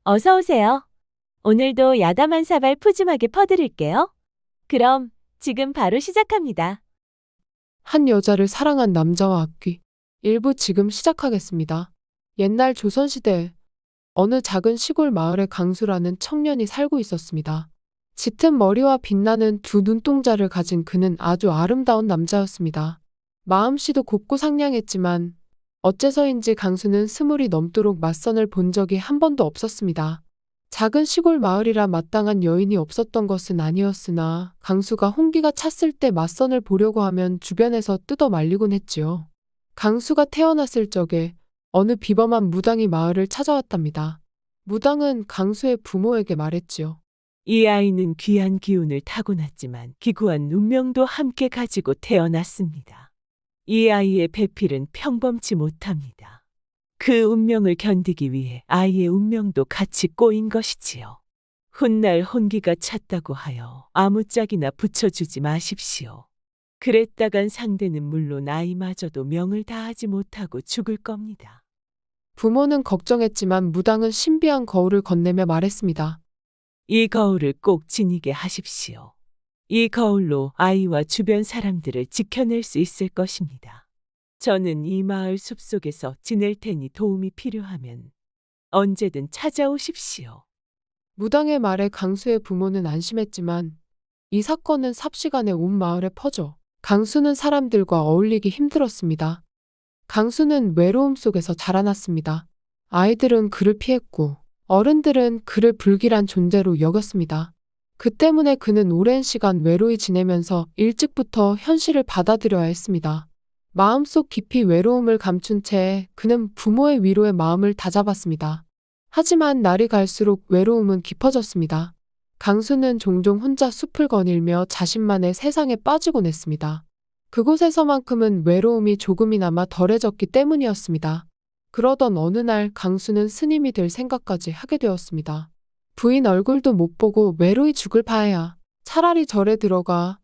어서 오세요. 오늘도 야담 한 사발 푸짐하게 퍼드릴게요. 그럼 지금 바로 시작합니다. 한 여자를 사랑한 남자와 악귀. 일부 지금 시작하겠습니다. 옛날 조선시대 어느 작은 시골 마을에 강수라는 청년이 살고 있었습니다. 짙은 머리와 빛나는 두 눈동자를 가진 그는 아주 아름다운 남자였습니다. 마음씨도 곱고 상냥했지만 어째서인지 강수는 스물이 넘도록 맞선을 본 적이 한 번도 없었습니다. 작은 시골 마을이라 마땅한 여인이 없었던 것은 아니었으나 강수가 홍기가 찼을 때 맞선을 보려고 하면 주변에서 뜯어 말리곤 했지요. 강수가 태어났을 적에 어느 비범한 무당이 마을을 찾아왔답니다. 무당은 강수의 부모에게 말했지요. 이 아이는 귀한 기운을 타고났지만 기구한 운명도 함께 가지고 태어났습니다. 이 아이의 배필은 평범치 못합니다. 그 운명을 견디기 위해 아이의 운명도 같이 꼬인 것이지요. 훗날 혼기가 찼다고 하여 아무짝이나 붙여주지 마십시오. 그랬다간 상대는 물론 아이마저도 명을 다하지 못하고 죽을 겁니다. 부모는 걱정했지만 무당은 신비한 거울을 건네며 말했습니다. 이 거울을 꼭 지니게 하십시오. 이 거울로 아이와 주변 사람들을 지켜낼 수 있을 것입니다. 저는 이 마을 숲속에서 지낼 테니 도움이 필요하면 언제든 찾아오십시오. 무당의 말에 강수의 부모는 안심했지만 이 사건은 삽시간에 온 마을에 퍼져 강수는 사람들과 어울리기 힘들었습니다. 강수는 외로움 속에서 자라났습니다. 아이들은 그를 피했고 어른들은 그를 불길한 존재로 여겼습니다. 그 때문에 그는 오랜 시간 외로이 지내면서 일찍부터 현실을 받아들여야 했습니다. 마음속 깊이 외로움을 감춘 채 그는 부모의 위로에 마음을 다잡았습니다. 하지만 날이 갈수록 외로움은 깊어졌습니다. 강수는 종종 혼자 숲을 거닐며 자신만의 세상에 빠지곤 했습니다. 그곳에서만큼은 외로움이 조금이나마 덜해졌기 때문이었습니다. 그러던 어느 날 강수는 스님이 될 생각까지 하게 되었습니다. 부인 얼굴도 못 보고 외로이 죽을 바에야 차라리 절에 들어가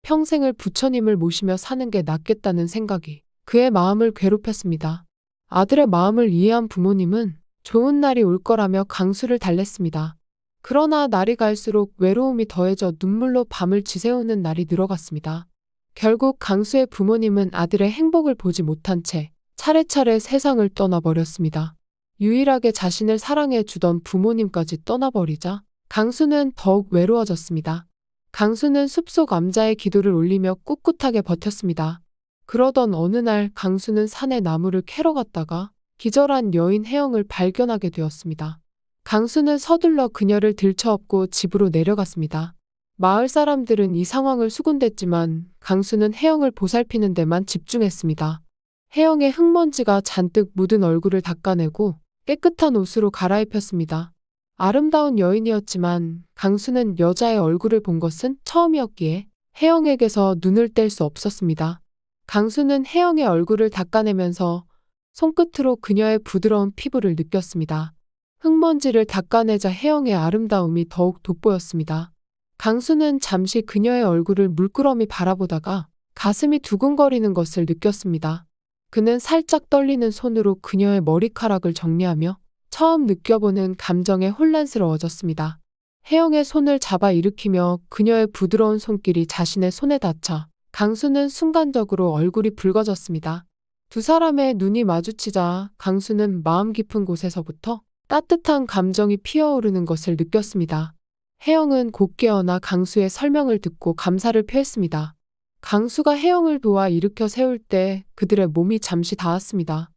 평생을 부처님을 모시며 사는 게 낫겠다는 생각이 그의 마음을 괴롭혔습니다. 아들의 마음을 이해한 부모님은 좋은 날이 올 거라며 강수를 달랬습니다. 그러나 날이 갈수록 외로움이 더해져 눈물로 밤을 지새우는 날이 늘어갔습니다. 결국 강수의 부모님은 아들의 행복을 보지 못한 채 차례차례 세상을 떠나버렸습니다. 유일하게 자신을 사랑해 주던 부모님까지 떠나버리자 강수는 더욱 외로워졌습니다. 강수는 숲속 암자의 기도를 올리며 꿋꿋하게 버텼습니다. 그러던 어느 날 강수는 산에 나무를 캐러 갔다가 기절한 여인 혜영을 발견하게 되었습니다. 강수는 서둘러 그녀를 들쳐업고 집으로 내려갔습니다. 마을 사람들은 이 상황을 수군댔지만 강수는 혜영을 보살피는 데만 집중했습니다. 혜영의 흙먼지가 잔뜩 묻은 얼굴을 닦아내고 깨끗한 옷으로 갈아입혔습니다. 아름다운 여인이었지만 강수는 여자의 얼굴을 본 것은 처음이었기에 혜영에게서 눈을 뗄 수 없었습니다. 강수는 혜영의 얼굴을 닦아내면서 손끝으로 그녀의 부드러운 피부를 느꼈습니다. 흙먼지를 닦아내자 혜영의 아름다움이 더욱 돋보였습니다. 강수는 잠시 그녀의 얼굴을 물끄러미 바라보다가 가슴이 두근거리는 것을 느꼈습니다. 그는 살짝 떨리는 손으로 그녀의 머리카락을 정리하며 처음 느껴보는 감정에 혼란스러워졌습니다. 혜영의 손을 잡아 일으키며 그녀의 부드러운 손길이 자신의 손에 닿자 강수는 순간적으로 얼굴이 붉어졌습니다. 두 사람의 눈이 마주치자 강수는 마음 깊은 곳에서부터 따뜻한 감정이 피어오르는 것을 느꼈습니다. 혜영은 곧 깨어나 강수의 설명을 듣고 감사를 표했습니다. 강수가 혜영을 도와 일으켜 세울 때 그들의 몸이 잠시 닿았습니다.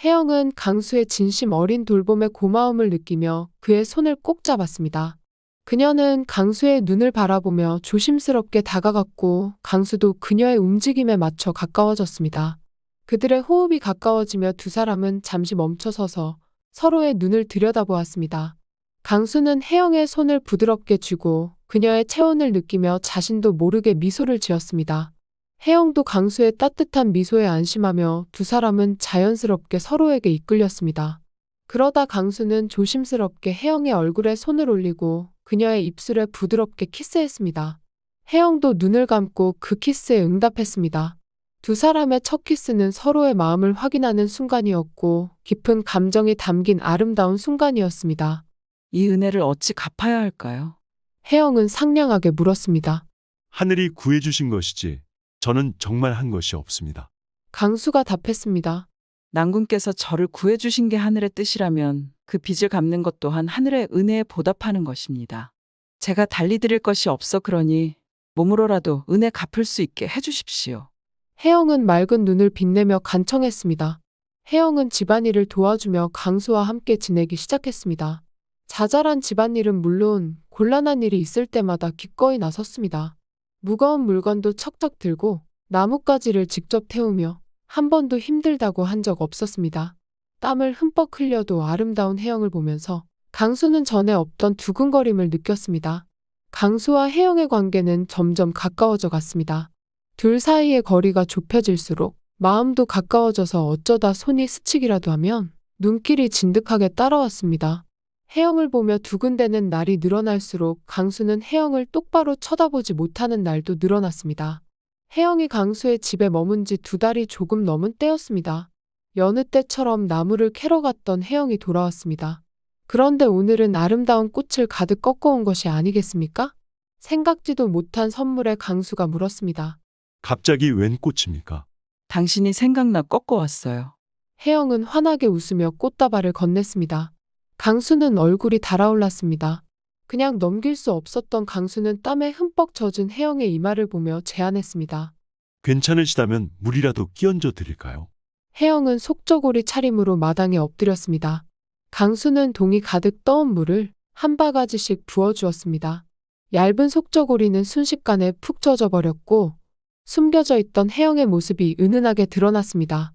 혜영은 강수의 진심 어린 돌봄에 고마움을 느끼며 그의 손을 꼭 잡았습니다. 그녀는 강수의 눈을 바라보며 조심스럽게 다가갔고 강수도 그녀의 움직임에 맞춰 가까워졌습니다. 그들의 호흡이 가까워지며 두 사람은 잠시 멈춰서서 서로의 눈을 들여다보았습니다. 강수는 혜영의 손을 부드럽게 쥐고 그녀의 체온을 느끼며 자신도 모르게 미소를 지었습니다. 혜영도 강수의 따뜻한 미소에 안심하며 두 사람은 자연스럽게 서로에게 이끌렸습니다. 그러다 강수는 조심스럽게 혜영의 얼굴에 손을 올리고 그녀의 입술에 부드럽게 키스했습니다. 혜영도 눈을 감고 그 키스에 응답했습니다. 두 사람의 첫 키스는 서로의 마음을 확인하는 순간이었고 깊은 감정이 담긴 아름다운 순간이었습니다. 이 은혜를 어찌 갚아야 할까요? 혜영은 상냥하게 물었습니다. 하늘이 구해주신 것이지 저는 정말 한 것이 없습니다. 강수가 답했습니다. 난군께서 저를 구해주신 게 하늘의 뜻이라면 그 빚을 갚는 것 또한 하늘의 은혜에 보답하는 것입니다. 제가 달리 드릴 것이 없어 그러니 몸으로라도 은혜 갚을 수 있게 해주십시오. 혜영은 맑은 눈을 빛내며 간청했습니다. 혜영은 집안일을 도와주며 강수와 함께 지내기 시작했습니다. 자잘한 집안일은 물론 곤란한 일이 있을 때마다 기꺼이 나섰습니다. 무거운 물건도 척척 들고 나뭇가지를 직접 태우며 한 번도 힘들다고 한 적 없었습니다. 땀을 흠뻑 흘려도 아름다운 혜영을 보면서 강수는 전에 없던 두근거림을 느꼈습니다. 강수와 혜영의 관계는 점점 가까워져 갔습니다. 둘 사이의 거리가 좁혀질수록 마음도 가까워져서 어쩌다 손이 스치기라도 하면 눈길이 진득하게 따라왔습니다. 혜영을 보며 두근대는 날이 늘어날수록 강수는 혜영을 똑바로 쳐다보지 못하는 날도 늘어났습니다. 혜영이 강수의 집에 머문 지 2달이 조금 넘은 때였습니다. 여느 때처럼 나무를 캐러 갔던 혜영이 돌아왔습니다. 그런데 오늘은 아름다운 꽃을 가득 꺾어온 것이 아니겠습니까? 생각지도 못한 선물에 강수가 물었습니다. 갑자기 웬 꽃입니까? 당신이 생각나 꺾어왔어요. 혜영은 환하게 웃으며 꽃다발을 건넸습니다. 강수는 얼굴이 달아올랐습니다. 그냥 넘길 수 없었던 강수는 땀에 흠뻑 젖은 혜영의 이마를 보며 제안했습니다. 괜찮으시다면 물이라도 끼얹어 드릴까요? 혜영은 속저고리 차림으로 마당에 엎드렸습니다. 강수는 동이 가득 떠온 물을 한 바가지씩 부어주었습니다. 얇은 속저고리는 순식간에 푹 젖어 버렸고 숨겨져 있던 혜영의 모습이 은은하게 드러났습니다.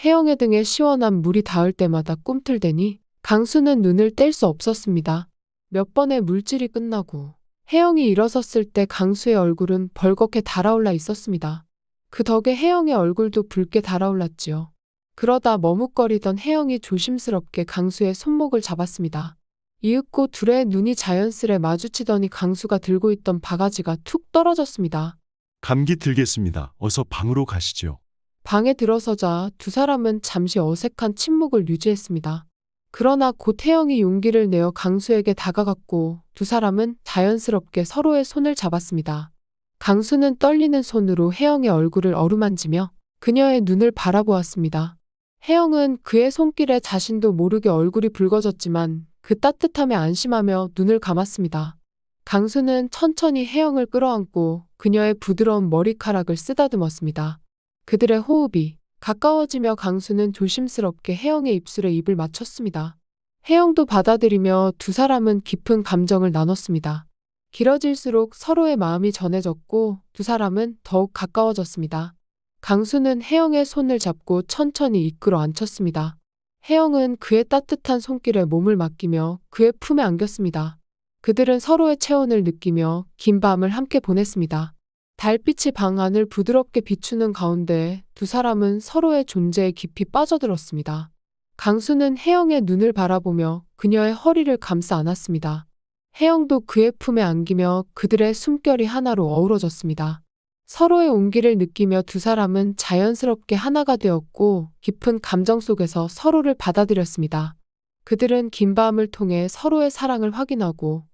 혜영의 등에 시원한 물이 닿을 때마다 꿈틀대니 강수는 눈을 뗄 수 없었습니다. 몇 번의 물질이 끝나고 혜영이 일어섰을 때 강수의 얼굴은 벌겋게 달아올라 있었습니다. 그 덕에 혜영의 얼굴도 붉게 달아올랐지요. 그러다 머뭇거리던 혜영이 조심스럽게 강수의 손목을 잡았습니다. 이윽고 둘의 눈이 자연스레 마주치더니 강수가 들고 있던 바가지가 툭 떨어졌습니다. 감기 들겠습니다. 어서 방으로 가시죠. 방에 들어서자 두 사람은 잠시 어색한 침묵을 유지했습니다. 그러나 곧 혜영이 용기를 내어 강수에게 다가갔고 두 사람은 자연스럽게 서로의 손을 잡았습니다. 강수는 떨리는 손으로 혜영의 얼굴을 어루만지며 그녀의 눈을 바라보았습니다. 혜영은 그의 손길에 자신도 모르게 얼굴이 붉어졌지만 그 따뜻함에 안심하며 눈을 감았습니다. 강수는 천천히 혜영을 끌어안고 그녀의 부드러운 머리카락을 쓰다듬었습니다. 그들의 호흡이 가까워지며 강수는 조심스럽게 혜영의 입술에 입을 맞췄습니다. 혜영도 받아들이며 두 사람은 깊은 감정을 나눴습니다. 길어질수록 서로의 마음이 전해졌고 두 사람은 더욱 가까워졌습니다. 강수는 혜영의 손을 잡고 천천히 이끌어 앉혔습니다. 혜영은 그의 따뜻한 손길에 몸을 맡기며 그의 품에 안겼습니다. 그들은 서로의 체온을 느끼며 긴 밤을 함께 보냈습니다. 달빛이 방 안을 부드럽게 비추는 가운데 두 사람은 서로의 존재에 깊이 빠져들었습니다. 강수는 혜영의 눈을 바라보며 그녀의 허리를 감싸 안았습니다. 혜영도 그의 품에 안기며 그들의 숨결이 하나로 어우러졌습니다. 서로의 온기를 느끼며 두 사람은 자연스럽게 하나가 되었고 깊은 감정 속에서 서로를 받아들였습니다. 그들은 긴 밤을 통해 서로의 사랑을 확인하고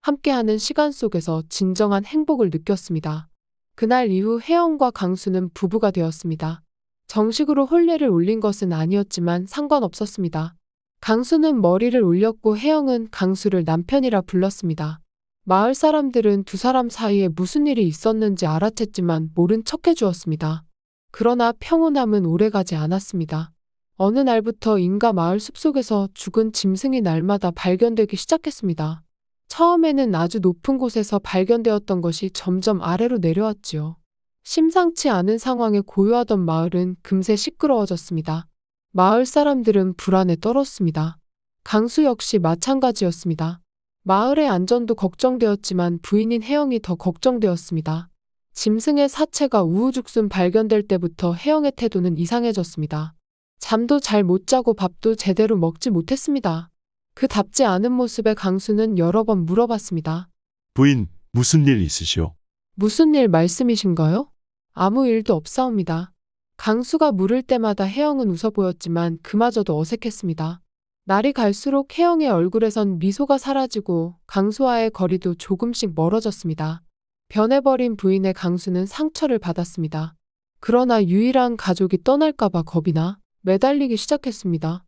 함께하는 시간 속에서 진정한 행복을 느꼈습니다. 그날 이후 혜영과 강수는 부부가 되었습니다. 정식으로 혼례를 올린 것은 아니었지만 상관없었습니다. 강수는 머리를 올렸고 혜영은 강수를 남편이라 불렀습니다. 마을 사람들은 두 사람 사이에 무슨 일이 있었는지 알아챘지만 모른 척 해주었습니다. 그러나 평온함은 오래가지 않았습니다. 어느 날부터 인가 마을 숲속에서 죽은 짐승이 날마다 발견되기 시작했습니다. 처음에는 아주 높은 곳에서 발견되었던 것이 점점 아래로 내려왔지요. 심상치 않은 상황에 고요하던 마을은 금세 시끄러워졌습니다. 마을 사람들은 불안에 떨었습니다. 강수 역시 마찬가지였습니다. 마을의 안전도 걱정되었지만 부인인 혜영이 더 걱정되었습니다. 짐승의 사체가 우후죽순 발견될 때부터 혜영의 태도는 이상해졌습니다. 잠도 잘 못 자고 밥도 제대로 먹지 못했습니다. 그답지 않은 모습에 강수는 여러 번 물어봤습니다. 부인, 무슨 일 있으시오? 무슨 일 말씀이신가요? 아무 일도 없사옵니다. 강수가 물을 때마다 혜영은 웃어 보였지만 그마저도 어색했습니다. 날이 갈수록 혜영의 얼굴에선 미소가 사라지고 강수와의 거리도 조금씩 멀어졌습니다. 변해버린 부인의 강수는 상처를 받았습니다. 그러나 유일한 가족이 떠날까봐 겁이 나 매달리기 시작했습니다.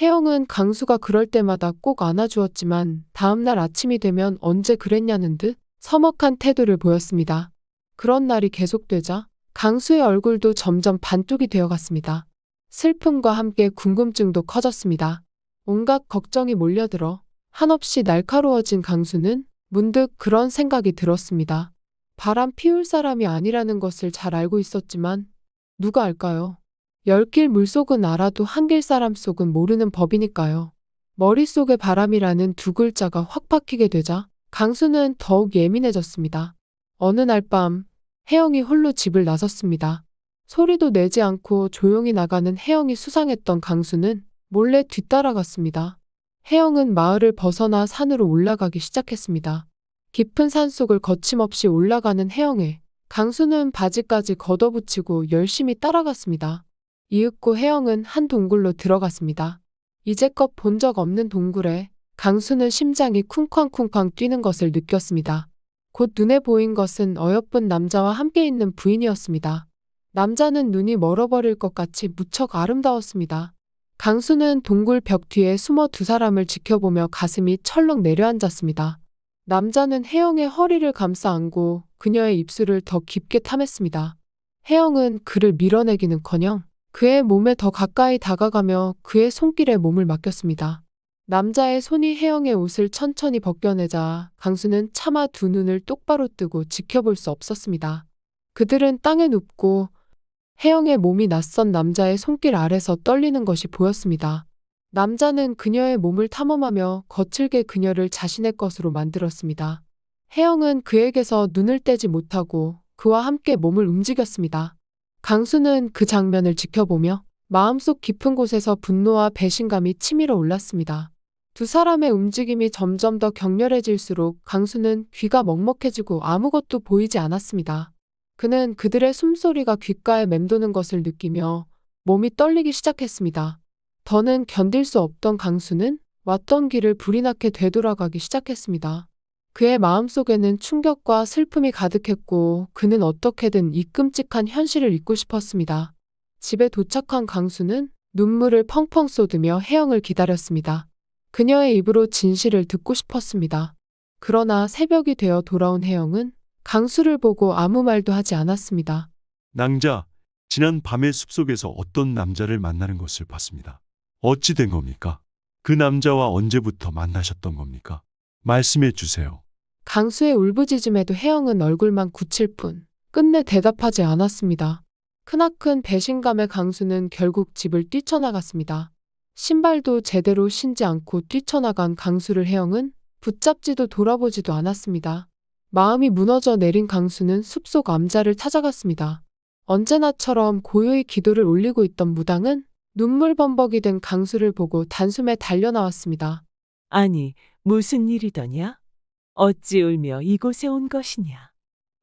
혜영은 강수가 그럴 때마다 꼭 안아주었지만 다음날 아침이 되면 언제 그랬냐는 듯 서먹한 태도를 보였습니다. 그런 날이 계속되자 강수의 얼굴도 점점 반쪽이 되어갔습니다. 슬픔과 함께 궁금증도 커졌습니다. 온갖 걱정이 몰려들어 한없이 날카로워진 강수는 문득 그런 생각이 들었습니다. 바람 피울 사람이 아니라는 것을 잘 알고 있었지만 누가 알까요? 열길 물속은 알아도 한길 사람 속은 모르는 법이니까요. 머릿속에 바람이라는 두 글자가 확 박히게 되자 강수는 더욱 예민해졌습니다. 어느 날 밤 혜영이 홀로 집을 나섰습니다. 소리도 내지 않고 조용히 나가는 혜영이 수상했던 강수는 몰래 뒤따라갔습니다. 혜영은 마을을 벗어나 산으로 올라가기 시작했습니다. 깊은 산속을 거침없이 올라가는 혜영에 강수는 바지까지 걷어붙이고 열심히 따라갔습니다. 이윽고 혜영은 한 동굴로 들어갔습니다. 이제껏 본 적 없는 동굴에 강수는 심장이 쿵쾅쿵쾅 뛰는 것을 느꼈습니다. 곧 눈에 보인 것은 어여쁜 남자와 함께 있는 부인이었습니다. 남자는 눈이 멀어버릴 것 같이 무척 아름다웠습니다. 강수는 동굴 벽 뒤에 숨어 두 사람을 지켜보며 가슴이 철렁 내려앉았습니다. 남자는 혜영의 허리를 감싸 안고 그녀의 입술을 더 깊게 탐했습니다. 혜영은 그를 밀어내기는커녕 그의 몸에 더 가까이 다가가며 그의 손길에 몸을 맡겼습니다. 남자의 손이 혜영의 옷을 천천히 벗겨내자 강수는 차마 두 눈을 똑바로 뜨고 지켜볼 수 없었습니다. 그들은 땅에 눕고 혜영의 몸이 낯선 남자의 손길 아래서 떨리는 것이 보였습니다. 남자는 그녀의 몸을 탐험하며 거칠게 그녀를 자신의 것으로 만들었습니다. 혜영은 그에게서 눈을 떼지 못하고 그와 함께 몸을 움직였습니다. 강수는 그 장면을 지켜보며 마음속 깊은 곳에서 분노와 배신감이 치밀어 올랐습니다. 두 사람의 움직임이 점점 더 격렬해질수록 강수는 귀가 먹먹해지고 아무것도 보이지 않았습니다. 그는 그들의 숨소리가 귓가에 맴도는 것을 느끼며 몸이 떨리기 시작했습니다. 더는 견딜 수 없던 강수는 왔던 길을 불이 나게 되돌아가기 시작했습니다. 그의 마음속에는 충격과 슬픔이 가득했고 그는 어떻게든 이 끔찍한 현실을 잊고 싶었습니다. 집에 도착한 강수는 눈물을 펑펑 쏟으며 혜영을 기다렸습니다. 그녀의 입으로 진실을 듣고 싶었습니다. 그러나 새벽이 되어 돌아온 혜영은 강수를 보고 아무 말도 하지 않았습니다. 낭자, 지난 밤에 숲속에서 어떤 남자를 만나는 것을 봤습니다. 어찌 된 겁니까? 그 남자와 언제부터 만나셨던 겁니까? 말씀해 주세요. 강수의 울부짖음에도 혜영은 얼굴만 굳힐 뿐 끝내 대답하지 않았습니다. 크나큰 배신감에 강수는 결국 집을 뛰쳐나갔습니다. 신발도 제대로 신지 않고 뛰쳐나간 강수를 혜영은 붙잡지도 돌아보지도 않았습니다. 마음이 무너져 내린 강수는 숲속 암자를 찾아갔습니다. 언제나처럼 고요히 기도를 올리고 있던 무당은 눈물 범벅이 된 강수를 보고 단숨에 달려나왔습니다. 아니, 무슨 일이더냐? 어찌 울며 이곳에 온 것이냐?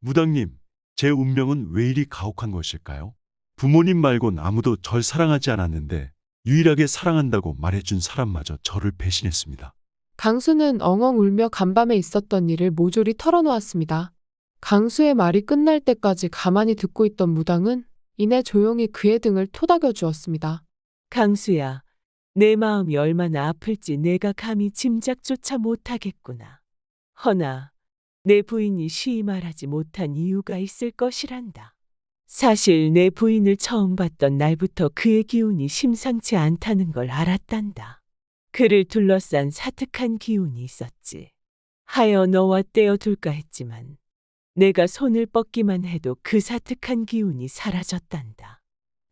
무당님, 제 운명은 왜 이리 가혹한 것일까요? 부모님 말곤 아무도 절 사랑하지 않았는데 유일하게 사랑한다고 말해준 사람마저 저를 배신했습니다. 강수는 엉엉 울며 간밤에 있었던 일을 모조리 털어놓았습니다. 강수의 말이 끝날 때까지 가만히 듣고 있던 무당은 이내 조용히 그의 등을 토닥여 주었습니다. 강수야, 내 마음이 얼마나 아플지 내가 감히 짐작조차 못하겠구나. 허나 내 부인이 시이 말하지 못한 이유가 있을 것이란다. 사실 내 부인을 처음 봤던 날부터 그의 기운이 심상치 않다는 걸 알았단다. 그를 둘러싼 사특한 기운이 있었지. 하여 너와 떼어둘까 했지만 내가 손을 뻗기만 해도 그 사특한 기운이 사라졌단다.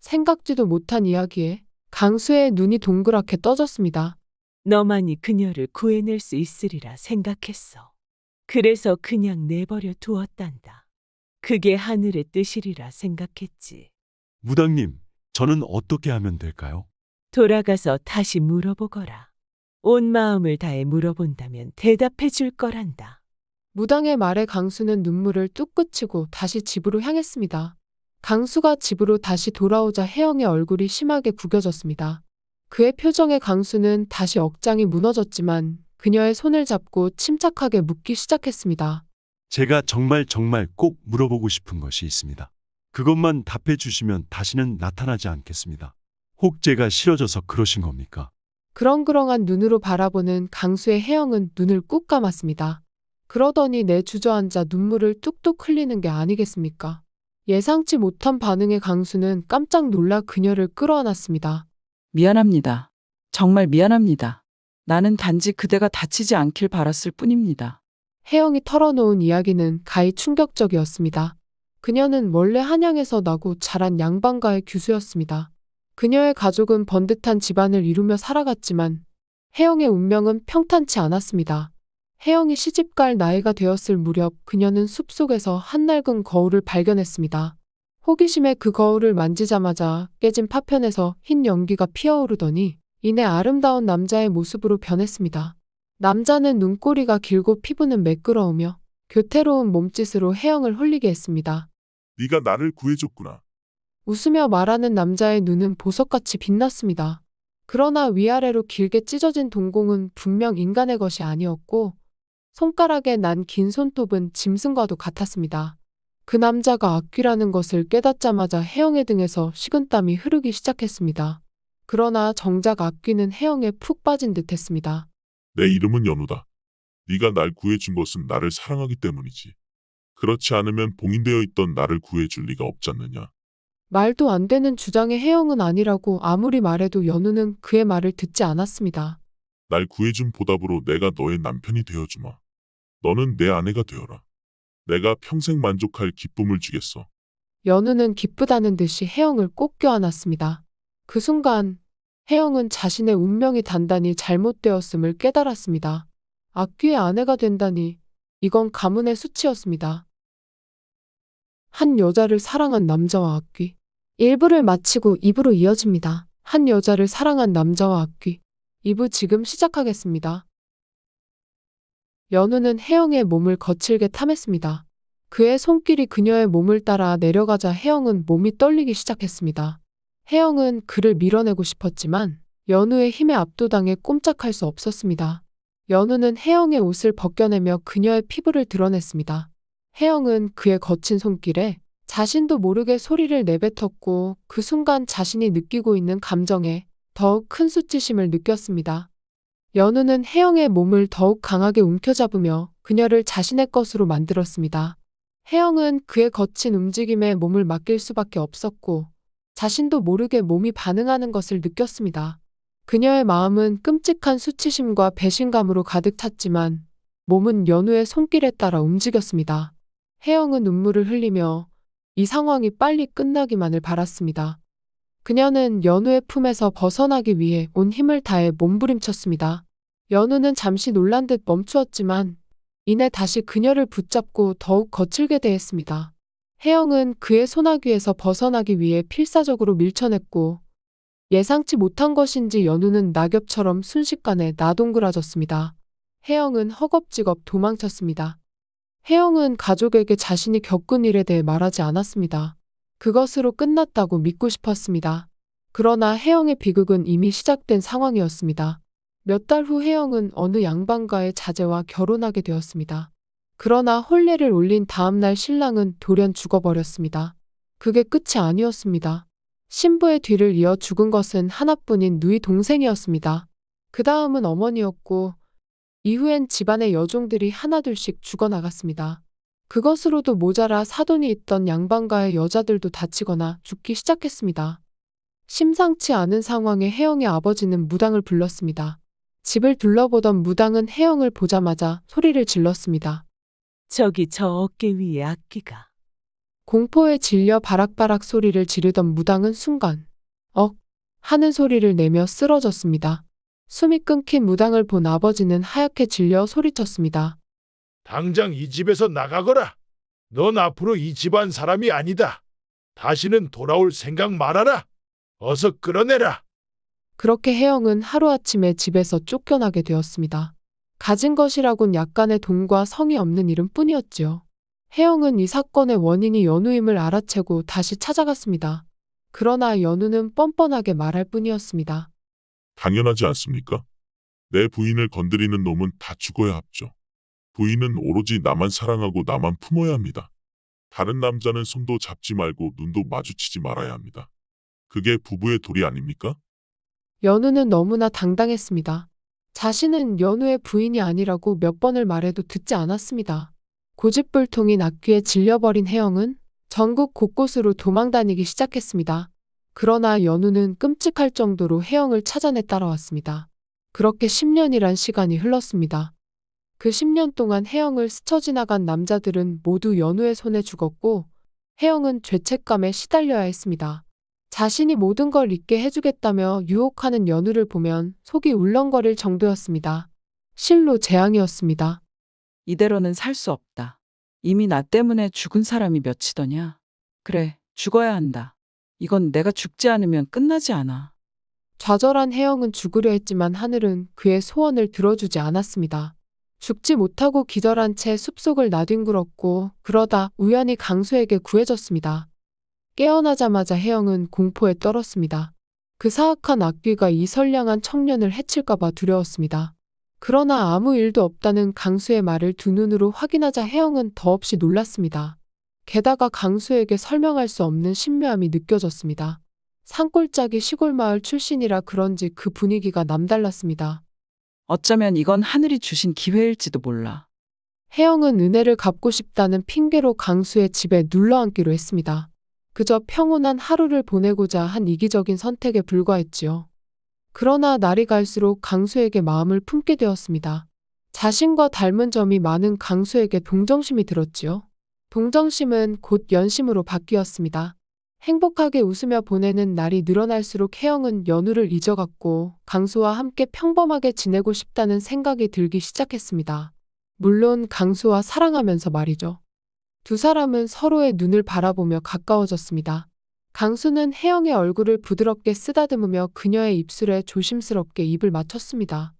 생각지도 못한 이야기에 강수의 눈이 동그랗게 떠졌습니다. 너만이 그녀를 구해낼 수 있으리라 생각했어. 그래서 그냥 내버려 두었단다. 그게 하늘의 뜻이리라 생각했지. 무당님, 저는 어떻게 하면 될까요? 돌아가서 다시 물어보거라. 온 마음을 다해 물어본다면 대답해 줄 거란다. 무당의 말에 강수는 눈물을 뚝 그치고 다시 집으로 향했습니다. 강수가 집으로 다시 돌아오자 혜영의 얼굴이 심하게 구겨졌습니다. 그의 표정에 강수는 다시 억장이 무너졌지만 그녀의 손을 잡고 침착하게 묻기 시작했습니다. 제가 정말 꼭 물어보고 싶은 것이 있습니다. 그것만 답해 주시면 다시는 나타나지 않겠습니다. 혹 제가 싫어져서 그러신 겁니까? 그렁그렁한 눈으로 바라보는 강수의 혜영은 눈을 꾹 감았습니다. 그러더니 내주저앉아 눈물을 뚝뚝 흘리는 게 아니겠습니까? 예상치 못한 반응에 강수는 깜짝 놀라 그녀를 끌어안았습니다. 미안합니다. 정말 미안합니다. 나는 단지 그대가 다치지 않길 바랐을 뿐입니다. 혜영이 털어놓은 이야기는 가히 충격적이었습니다. 그녀는 원래 한양에서 나고 자란 양반가의 규수였습니다. 그녀의 가족은 번듯한 집안을 이루며 살아갔지만 혜영의 운명은 평탄치 않았습니다. 혜영이 시집갈 나이가 되었을 무렵 그녀는 숲속에서 한 낡은 거울을 발견했습니다. 호기심에 그 거울을 만지자마자 깨진 파편에서 흰 연기가 피어오르더니 이내 아름다운 남자의 모습으로 변했습니다. 남자는 눈꼬리가 길고 피부는 매끄러우며 교태로운 몸짓으로 혜영을 홀리게 했습니다. 네가 나를 구해줬구나. 웃으며 말하는 남자의 눈은 보석같이 빛났습니다. 그러나 위아래로 길게 찢어진 동공은 분명 인간의 것이 아니었고 손가락에 난 긴 손톱은 짐승과도 같았습니다. 그 남자가 악귀라는 것을 깨닫자마자 혜영의 등에서 식은땀이 흐르기 시작했습니다. 그러나 정작 악귀는 혜영에 푹 빠진 듯했습니다. 내 이름은 연우다. 네가 날 구해준 것은 나를 사랑하기 때문이지. 그렇지 않으면 봉인되어 있던 나를 구해줄 리가 없지 않느냐. 말도 안 되는 주장의 혜영은 아니라고 아무리 말해도 연우는 그의 말을 듣지 않았습니다. 날 구해준 보답으로 내가 너의 남편이 되어주마. 너는 내 아내가 되어라. 내가 평생 만족할 기쁨을 주겠어. 연우는 기쁘다는 듯이 혜영을 꼭 껴안았습니다. 그 순간 혜영은 자신의 운명이 단단히 잘못되었음을 깨달았습니다. 악귀의 아내가 된다니 이건 가문의 수치였습니다. 한 여자를 사랑한 남자와 악귀. 1부를 마치고 2부로 이어집니다. 한 여자를 사랑한 남자와 악귀. 2부 지금 시작하겠습니다. 연우는 혜영의 몸을 거칠게 탐했습니다. 그의 손길이 그녀의 몸을 따라 내려가자 혜영은 몸이 떨리기 시작했습니다. 혜영은 그를 밀어내고 싶었지만 연우의 힘에 압도당해 꼼짝할 수 없었습니다. 연우는 혜영의 옷을 벗겨내며 그녀의 피부를 드러냈습니다. 혜영은 그의 거친 손길에 자신도 모르게 소리를 내뱉었고 그 순간 자신이 느끼고 있는 감정에 더욱 큰 수치심을 느꼈습니다. 연우는 혜영의 몸을 더욱 강하게 움켜잡으며 그녀를 자신의 것으로 만들었습니다. 혜영은 그의 거친 움직임에 몸을 맡길 수밖에 없었고 자신도 모르게 몸이 반응하는 것을 느꼈습니다. 그녀의 마음은 끔찍한 수치심과 배신감으로 가득 찼지만 몸은 연우의 손길에 따라 움직였습니다. 혜영은 눈물을 흘리며 이 상황이 빨리 끝나기만을 바랐습니다. 그녀는 연우의 품에서 벗어나기 위해 온 힘을 다해 몸부림쳤습니다. 연우는 잠시 놀란 듯 멈추었지만 이내 다시 그녀를 붙잡고 더욱 거칠게 대했습니다. 혜영은 그의 소나귀에서 벗어나기 위해 필사적으로 밀쳐냈고 예상치 못한 것인지 연우는 낙엽처럼 순식간에 나동그라졌습니다. 혜영은 허겁지겁 도망쳤습니다. 혜영은 가족에게 자신이 겪은 일에 대해 말하지 않았습니다. 그것으로 끝났다고 믿고 싶었습니다. 그러나 혜영의 비극은 이미 시작된 상황이었습니다. 몇 달 후 혜영은 어느 양반과의 자제와 결혼하게 되었습니다. 그러나 혼례를 올린 다음 날 신랑은 돌연 죽어버렸습니다. 그게 끝이 아니었습니다. 신부의 뒤를 이어 죽은 것은 하나뿐인 누이 동생이었습니다. 그 다음은 어머니였고 이후엔 집안의 여종들이 하나둘씩 죽어나갔습니다. 그것으로도 모자라 사돈이 있던 양반가의 여자들도 다치거나 죽기 시작했습니다. 심상치 않은 상황에 혜영의 아버지는 무당을 불렀습니다. 집을 둘러보던 무당은 혜영을 보자마자 소리를 질렀습니다. 저기 저 어깨 위에 악기가. 공포에 질려 바락바락 소리를 지르던 무당은 순간 억 하는 소리를 내며 쓰러졌습니다. 숨이 끊긴 무당을 본 아버지는 하얗게 질려 소리쳤습니다. 당장 이 집에서 나가거라. 넌 앞으로 이 집안 사람이 아니다. 다시는 돌아올 생각 말아라. 어서 끌어내라. 그렇게 혜영은 하루아침에 집에서 쫓겨나게 되었습니다. 가진 것이라곤 약간의 돈과 성이 없는 이름뿐이었지요. 혜영은 이 사건의 원인이 연우임을 알아채고 다시 찾아갔습니다. 그러나 연우는 뻔뻔하게 말할 뿐이었습니다. 당연하지 않습니까? 내 부인을 건드리는 놈은 다 죽어야 합죠. 부인은 오로지 나만 사랑하고 나만 품어야 합니다. 다른 남자는 손도 잡지 말고 눈도 마주치지 말아야 합니다. 그게 부부의 도리 아닙니까? 연우는 너무나 당당했습니다. 자신은 연우의 부인이 아니라고 몇 번을 말해도 듣지 않았습니다. 고집불통인 악귀에 질려버린 혜영은 전국 곳곳으로 도망다니기 시작했습니다. 그러나 연우는 끔찍할 정도로 혜영을 찾아내 따라왔습니다. 그렇게 10년이란 시간이 흘렀습니다. 그 10년 동안 혜영을 스쳐 지나간 남자들은 모두 연우의 손에 죽었고 혜영은 죄책감에 시달려야 했습니다. 자신이 모든 걸 잊게 해주겠다며 유혹하는 연우를 보면 속이 울렁거릴 정도였습니다. 실로 재앙이었습니다. 이대로는 살 수 없다. 이미 나 때문에 죽은 사람이 몇이더냐. 그래, 죽어야 한다. 이건 내가 죽지 않으면 끝나지 않아. 좌절한 혜영은 죽으려 했지만 하늘은 그의 소원을 들어주지 않았습니다. 죽지 못하고 기절한 채 숲속을 나뒹굴었고 그러다 우연히 강수에게 구해졌습니다. 깨어나자마자 혜영은 공포에 떨었습니다. 그 사악한 악귀가 이 선량한 청년을 해칠까봐 두려웠습니다. 그러나 아무 일도 없다는 강수의 말을 두 눈으로 확인하자 혜영은 더없이 놀랐습니다. 게다가 강수에게 설명할 수 없는 신묘함이 느껴졌습니다. 산골짜기 시골 마을 출신이라 그런지 그 분위기가 남달랐습니다. 어쩌면 이건 하늘이 주신 기회일지도 몰라. 혜영은 은혜를 갚고 싶다는 핑계로 강수의 집에 눌러앉기로 했습니다. 그저 평온한 하루를 보내고자 한 이기적인 선택에 불과했지요. 그러나 날이 갈수록 강수에게 마음을 품게 되었습니다. 자신과 닮은 점이 많은 강수에게 동정심이 들었지요. 동정심은 곧 연심으로 바뀌었습니다. 행복하게 웃으며 보내는 날이 늘어날수록 혜영은 연우를 잊어갔고 강수와 함께 평범하게 지내고 싶다는 생각이 들기 시작했습니다. 물론 강수와 사랑하면서 말이죠. 두 사람은 서로의 눈을 바라보며 가까워졌습니다. 강수는 혜영의 얼굴을 부드럽게 쓰다듬으며 그녀의 입술에 조심스럽게 입을 맞췄습니다.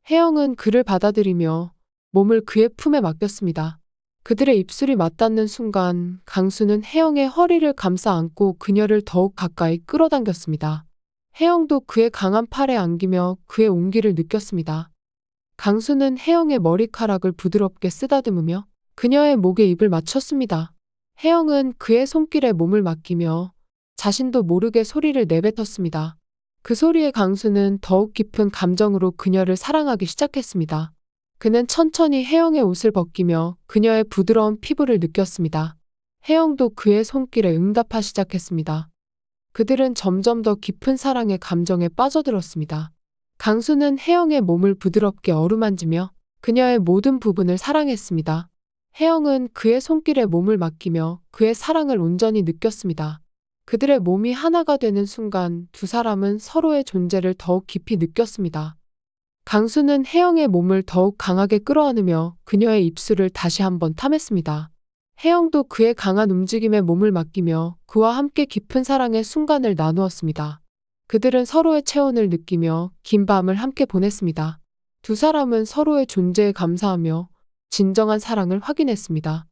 혜영은 그를 받아들이며 몸을 그의 품에 맡겼습니다. 그들의 입술이 맞닿는 순간 강수는 혜영의 허리를 감싸 안고 그녀를 더욱 가까이 끌어당겼습니다. 혜영도 그의 강한 팔에 안기며 그의 온기를 느꼈습니다. 강수는 혜영의 머리카락을 부드럽게 쓰다듬으며 그녀의 목에 입을 맞췄습니다. 혜영은 그의 손길에 몸을 맡기며 자신도 모르게 소리를 내뱉었습니다. 그 소리에 강수는 더욱 깊은 감정으로 그녀를 사랑하기 시작했습니다. 그는 천천히 혜영의 옷을 벗기며 그녀의 부드러운 피부를 느꼈습니다. 혜영도 그의 손길에 응답하기 시작했습니다. 그들은 점점 더 깊은 사랑의 감정에 빠져들었습니다. 강수는 혜영의 몸을 부드럽게 어루만지며 그녀의 모든 부분을 사랑했습니다. 혜영은 그의 손길에 몸을 맡기며 그의 사랑을 온전히 느꼈습니다. 그들의 몸이 하나가 되는 순간 두 사람은 서로의 존재를 더욱 깊이 느꼈습니다. 강수는 혜영의 몸을 더욱 강하게 끌어안으며 그녀의 입술을 다시 한번 탐했습니다. 혜영도 그의 강한 움직임에 몸을 맡기며 그와 함께 깊은 사랑의 순간을 나누었습니다. 그들은 서로의 체온을 느끼며 긴 밤을 함께 보냈습니다. 두 사람은 서로의 존재에 감사하며 진정한 사랑을 확인했습니다.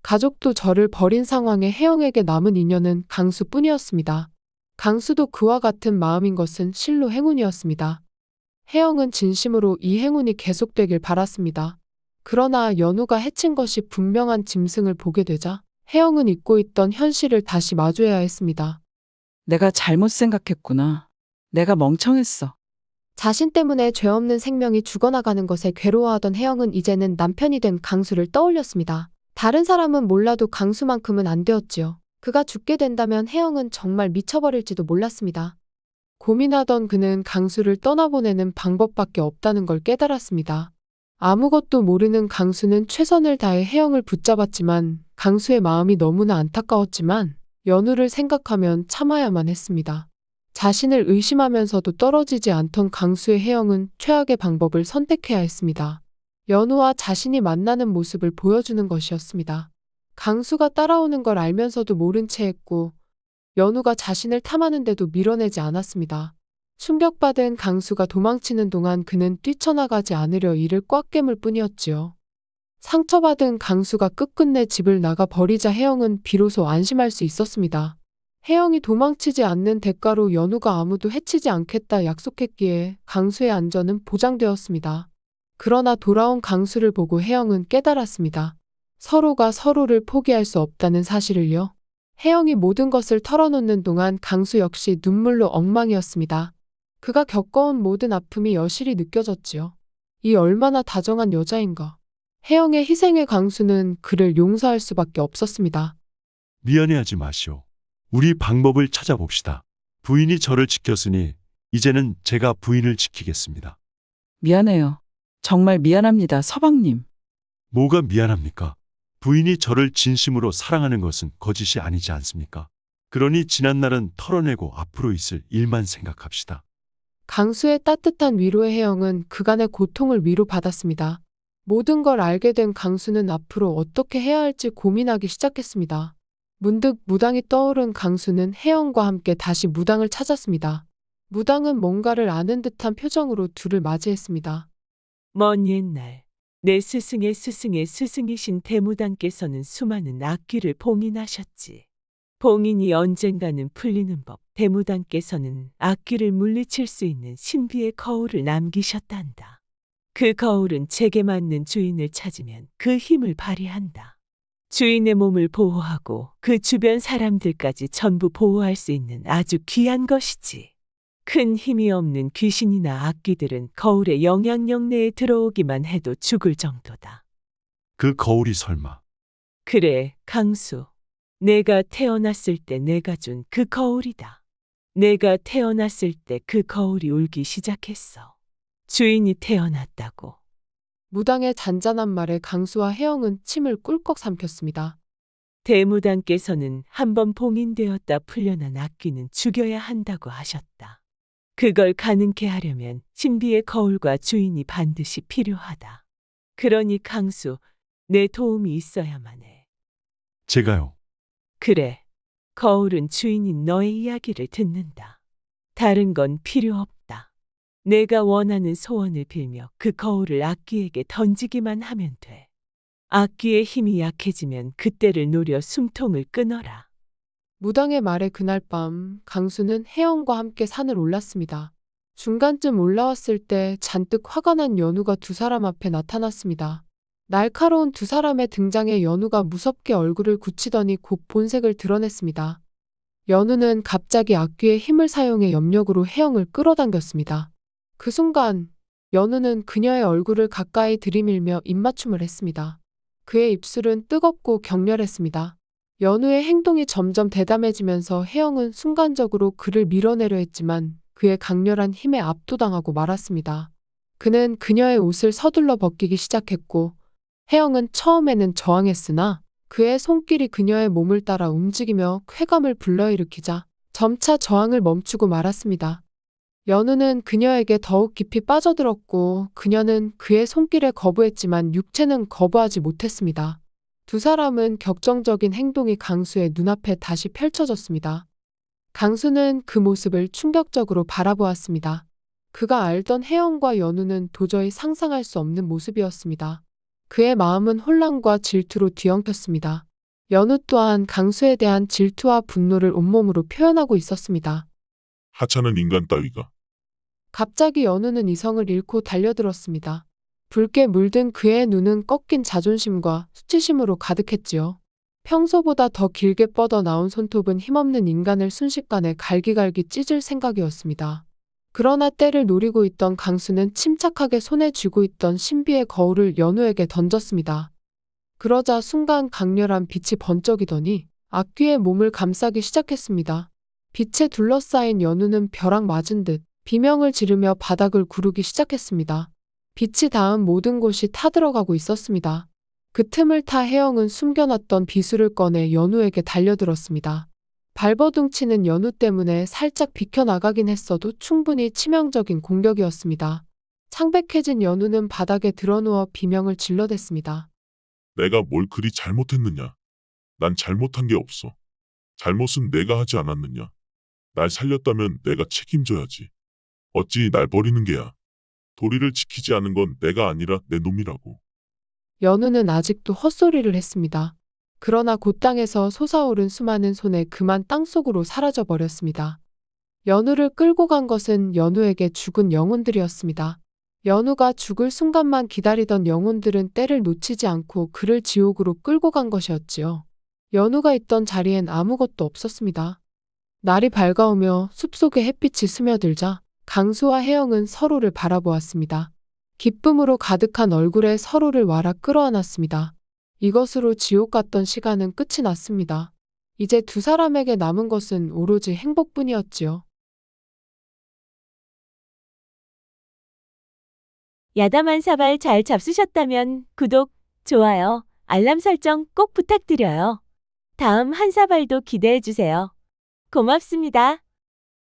가족도 저를 버린 상황에 혜영에게 남은 인연은 강수뿐이었습니다. 강수도 그와 같은 마음인 것은 실로 행운이었습니다. 혜영은 진심으로 이 행운이 계속되길 바랐습니다. 그러나 연우가 해친 것이 분명한 짐승을 보게 되자 혜영은 잊고 있던 현실을 다시 마주해야 했습니다. 내가 잘못 생각했구나. 내가 멍청했어. 자신 때문에 죄 없는 생명이 죽어나가는 것에 괴로워하던 혜영은 이제는 남편이 된 강수를 떠올렸습니다. 다른 사람은 몰라도 강수만큼은 안 되었지요. 그가 죽게 된다면 혜영은 정말 미쳐버릴지도 몰랐습니다. 고민하던 그는 강수를 떠나보내는 방법밖에 없다는 걸 깨달았습니다. 아무것도 모르는 강수는 최선을 다해 혜영을 붙잡았지만 강수의 마음이 너무나 안타까웠지만 연우를 생각하면 참아야만 했습니다. 자신을 의심하면서도 떨어지지 않던 강수의 혜영은 최악의 방법을 선택해야 했습니다. 연우와 자신이 만나는 모습을 보여주는 것이었습니다. 강수가 따라오는 걸 알면서도 모른 채 했고 연우가 자신을 탐하는데도 밀어내지 않았습니다. 충격받은 강수가 도망치는 동안 그는 뛰쳐나가지 않으려 이를 꽉 깨물 뿐이었지요. 상처받은 강수가 끝끝내 집을 나가 버리자 혜영은 비로소 안심할 수 있었습니다. 혜영이 도망치지 않는 대가로 연우가 아무도 해치지 않겠다 약속했기에 강수의 안전은 보장되었습니다. 그러나 돌아온 강수를 보고 혜영은 깨달았습니다. 서로가 서로를 포기할 수 없다는 사실을요. 혜영이 모든 것을 털어놓는 동안 강수 역시 눈물로 엉망이었습니다. 그가 겪어온 모든 아픔이 여실히 느껴졌지요. 이 얼마나 다정한 여자인가. 혜영의 희생에 강수는 그를 용서할 수밖에 없었습니다. 미안해하지 마시오. 우리 방법을 찾아봅시다. 부인이 저를 지켰으니 이제는 제가 부인을 지키겠습니다. 미안해요. 정말 미안합니다, 서방님. 뭐가 미안합니까? 부인이 저를 진심으로 사랑하는 것은 거짓이 아니지 않습니까? 그러니 지난 날은 털어내고 앞으로 있을 일만 생각합시다. 강수의 따뜻한 위로의 혜영은 그간의 고통을 위로받았습니다. 모든 걸 알게 된 강수는 앞으로 어떻게 해야 할지 고민하기 시작했습니다. 문득 무당이 떠오른 강수는 혜영과 함께 다시 무당을 찾았습니다. 무당은 뭔가를 아는 듯한 표정으로 둘을 맞이했습니다. 먼 옛날 내 스승의 스승의 스승이신 대무당께서는 수많은 악귀를 봉인하셨지. 봉인이 언젠가는 풀리는 법, 대무당께서는 악귀를 물리칠 수 있는 신비의 거울을 남기셨단다. 그 거울은 제게 맞는 주인을 찾으면 그 힘을 발휘한다. 주인의 몸을 보호하고 그 주변 사람들까지 전부 보호할 수 있는 아주 귀한 것이지. 큰 힘이 없는 귀신이나 악귀들은 거울의 영향력 내에 들어오기만 해도 죽을 정도다. 그 거울이 설마 그래, 강수. 내가 태어났을 때 내가 준 그 거울이다. 내가 태어났을 때 그 거울이 울기 시작했어. 주인이 태어났다고. 무당의 잔잔한 말에 강수와 혜영은 침을 꿀꺽 삼켰습니다. 대무당께서는 한번 봉인되었다 풀려난 악귀는 죽여야 한다고 하셨다. 그걸 가능케 하려면 신비의 거울과 주인이 반드시 필요하다. 그러니 강수, 내 도움이 있어야만 해. 제가요. 그래, 거울은 주인인 너의 이야기를 듣는다. 다른 건 필요 없다. 내가 원하는 소원을 빌며 그 거울을 악귀에게 던지기만 하면 돼. 악귀의 힘이 약해지면 그때를 노려 숨통을 끊어라. 무당의 말에 그날 밤 강수는 혜영과 함께 산을 올랐습니다. 중간쯤 올라왔을 때 잔뜩 화가 난 연우가 두 사람 앞에 나타났습니다. 날카로운 두 사람의 등장에 연우가 무섭게 얼굴을 굳히더니 곧 본색을 드러냈습니다. 연우는 갑자기 악귀의 힘을 사용해 염력으로 혜영을 끌어당겼습니다. 그 순간 연우는 그녀의 얼굴을 가까이 들이밀며 입맞춤을 했습니다. 그의 입술은 뜨겁고 격렬했습니다. 연우의 행동이 점점 대담해지면서 혜영은 순간적으로 그를 밀어내려 했지만 그의 강렬한 힘에 압도당하고 말았습니다. 그는 그녀의 옷을 서둘러 벗기기 시작했고 혜영은 처음에는 저항했으나 그의 손길이 그녀의 몸을 따라 움직이며 쾌감을 불러일으키자 점차 저항을 멈추고 말았습니다. 연우는 그녀에게 더욱 깊이 빠져들었고 그녀는 그의 손길에 거부했지만 육체는 거부하지 못했습니다. 두 사람은 격정적인 행동이 강수의 눈앞에 다시 펼쳐졌습니다. 강수는 그 모습을 충격적으로 바라보았습니다. 그가 알던 혜영과 연우는 도저히 상상할 수 없는 모습이었습니다. 그의 마음은 혼란과 질투로 뒤엉켰습니다. 연우 또한 강수에 대한 질투와 분노를 온몸으로 표현하고 있었습니다. 하찮은 인간 따위가. 갑자기 연우는 이성을 잃고 달려들었습니다. 붉게 물든 그의 눈은 꺾인 자존심과 수치심으로 가득했지요. 평소보다 더 길게 뻗어 나온 손톱은 힘없는 인간을 순식간에 갈기갈기 찢을 생각이었습니다. 그러나 때를 노리고 있던 강수는 침착하게 손에 쥐고 있던 신비의 거울을 연우에게 던졌습니다. 그러자 순간 강렬한 빛이 번쩍이더니 악귀의 몸을 감싸기 시작했습니다. 빛에 둘러싸인 연우는 벼락 맞은 듯 비명을 지르며 바닥을 구르기 시작했습니다. 빛이 닿은 모든 곳이 타들어가고 있었습니다. 그 틈을 타 혜영은 숨겨놨던 비수를 꺼내 연우에게 달려들었습니다. 발버둥치는 연우 때문에 살짝 비켜나가긴 했어도 충분히 치명적인 공격이었습니다. 창백해진 연우는 바닥에 드러누워 비명을 질러댔습니다. 내가 뭘 그리 잘못했느냐. 난 잘못한 게 없어. 잘못은 내가 하지 않았느냐. 날 살렸다면 내가 책임져야지. 어찌 날 버리는 게야. 도리를 지키지 않은 건 내가 아니라 내 놈이라고. 연우는 아직도 헛소리를 했습니다. 그러나 곧 땅에서 솟아오른 수많은 손에 그만 땅속으로 사라져 버렸습니다. 연우를 끌고 간 것은 연우에게 죽은 영혼들이었습니다. 연우가 죽을 순간만 기다리던 영혼들은 때를 놓치지 않고 그를 지옥으로 끌고 간 것이었지요. 연우가 있던 자리엔 아무것도 없었습니다. 날이 밝아오며 숲속에 햇빛이 스며들자 강수와 혜영은 서로를 바라보았습니다. 기쁨으로 가득한 얼굴에 서로를 와라 끌어안았습니다. 이것으로 지옥 같던 시간은 끝이 났습니다. 이제 두 사람에게 남은 것은 오로지 행복뿐이었지요. 야담한 사발 잘 잡수셨다면 구독, 좋아요, 알람 설정 꼭 부탁드려요. 다음 한 사발도 기대해 주세요. 고맙습니다.